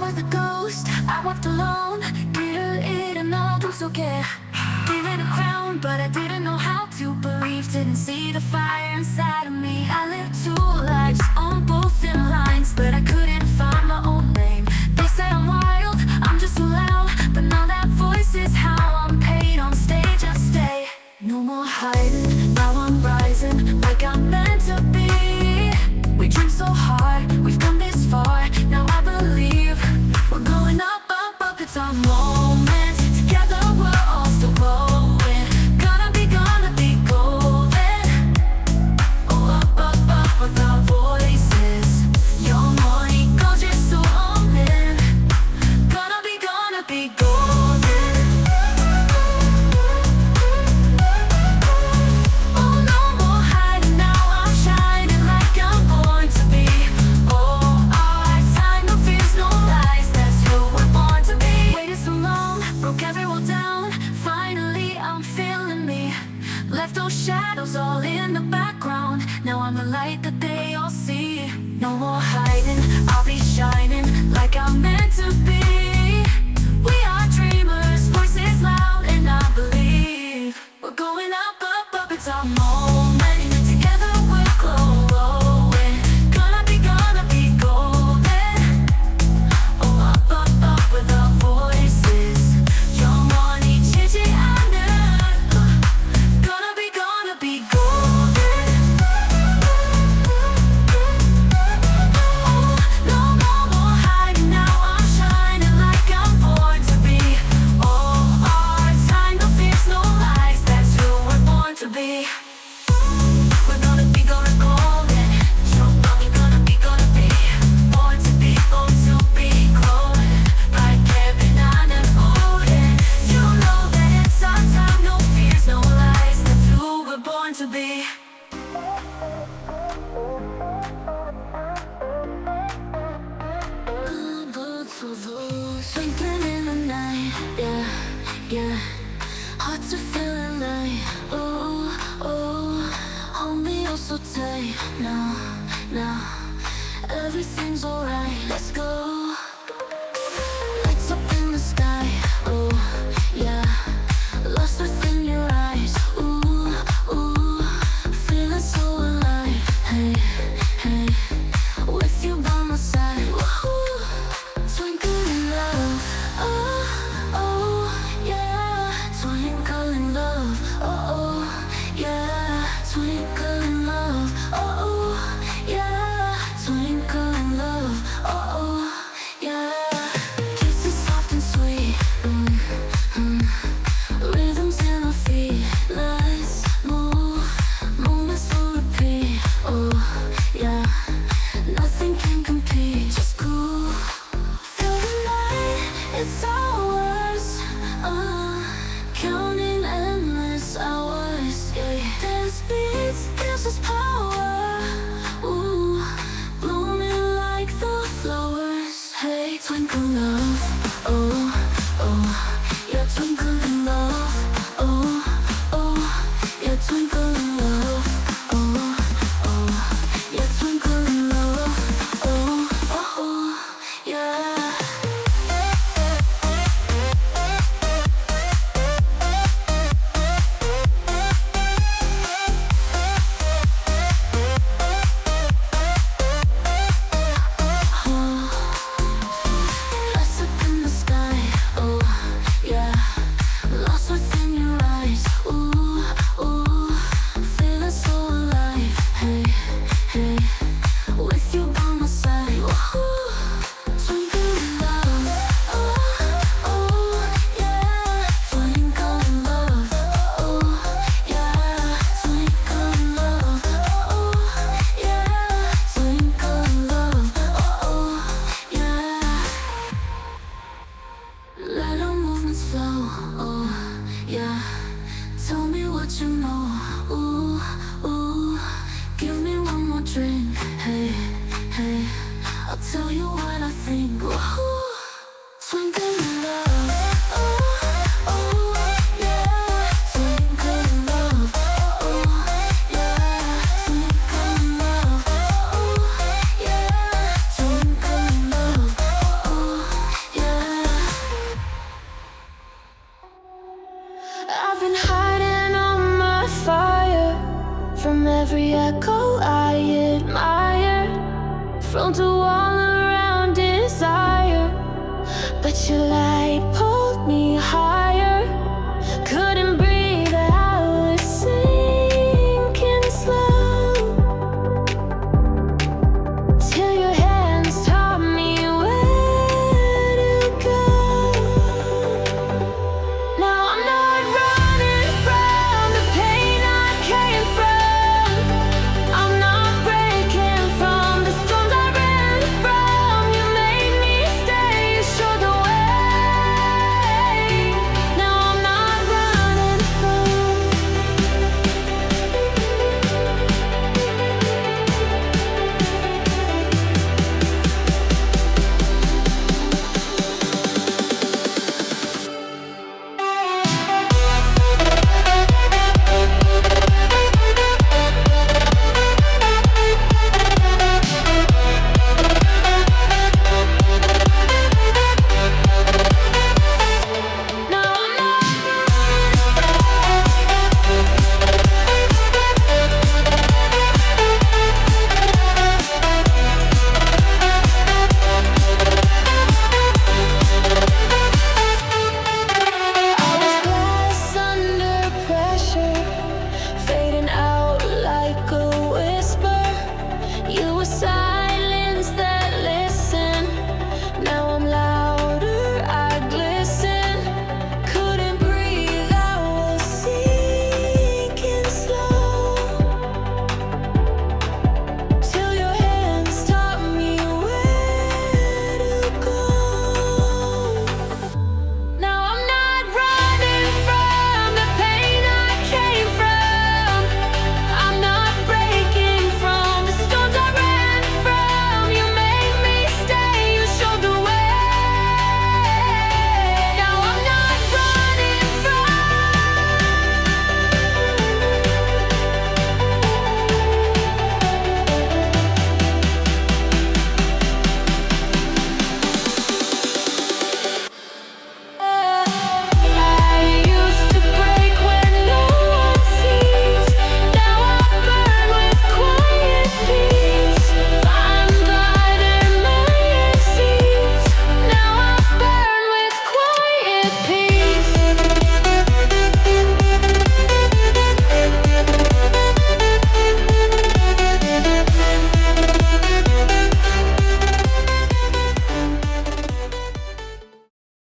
was the ghost, I walked alone. 이른 어둠 속에 given a crown, but I didn't know how to believe. Didn't see the fire inside of me. I lived two lives on both thin lines, but I couldn't find my own name. They say I'm wild, I'm just too loud, but now that voice is how I'm paid. On stage I stay, no more hiding. Now I'm rising like I'm meant to be. We dream so hard, we've come this far. Now I believe we're going up, up, up. It's our moment. Together we're all still glowing. Gonna be golden. Oh, up, up, up with our voices. 영원히 꺼질 수 없는. Gonna be golden. Oh, no more hiding. Now I'm shining like I'm born to be. Oh, our time, no fears, no lies. That's who we're born to be. Waited so long, broke every wall down. Finally, I'm feeling me. Left those shadows all in the background. Now I'm the light that they all see. No more hiding, I'll be shining like I'm meant to be. We are dreamers, voices loud, and I believe we're going up, up, up. It's our moment. Together we're glowing. Gonna be golden. Oh, up, up, up with our voices. 영원히 지지 않는. Gonna be golden. Oh, no more hiding. Now I'm shining like I'm born to be. Oh, our time, no fears, no lies. That's who we're born to be. We're gonna be golden. So we're gonna be born to be glowing. Like heaven on an ocean. You know that it's our time, no fears, no lies. That's who we're born to be. Twinkling in the night, yeah, yeah. Hearts are feeling light, oh, oh. Hold me oh so tight, now everything's alright. Let's go. Lights up in the sky, oh, yeah. Lost within your eyes, ooh, ooh. Feeling so alive, hey, hey. With you by my side, woohoo. Twinkling love, oh, oh, yeah. Twinkling love, oh, oh, yeah. Twinkling love, oh, oh, yeah. Twinkling love, oh, oh, yeah. Kisses soft and sweet, rhythms in our feet. Let's move, moments will repeat, oh, yeah. Nothing can compete, just cool. Feel the night, it's ours. Counting endless hours. Yeah. Dance beats gives us power. Ooh, blooming like the flowers. Hey, twinkle love. Oh, oh, yeah, twinkle love. Oh, oh, yeah, twinkle love. Oh, oh, yeah, twinkle love. Oh, oh, yeah. Lights up in the sky, oh, yeah. Lost within your eyes, ooh, ooh. Feeling so alive, hey, hey. With you by my side, woohoo. Twinkling love, oh, oh, yeah. Twinkling love, oh, yeah. Twinkling love, oh, yeah. Twinkling love, oh, yeah. Let our movements flow, oh, yeah. Tell me what you know, ooh, ooh. Give me one more drink, hey, hey. I'll tell you what I think, woohoo. Twinkling love.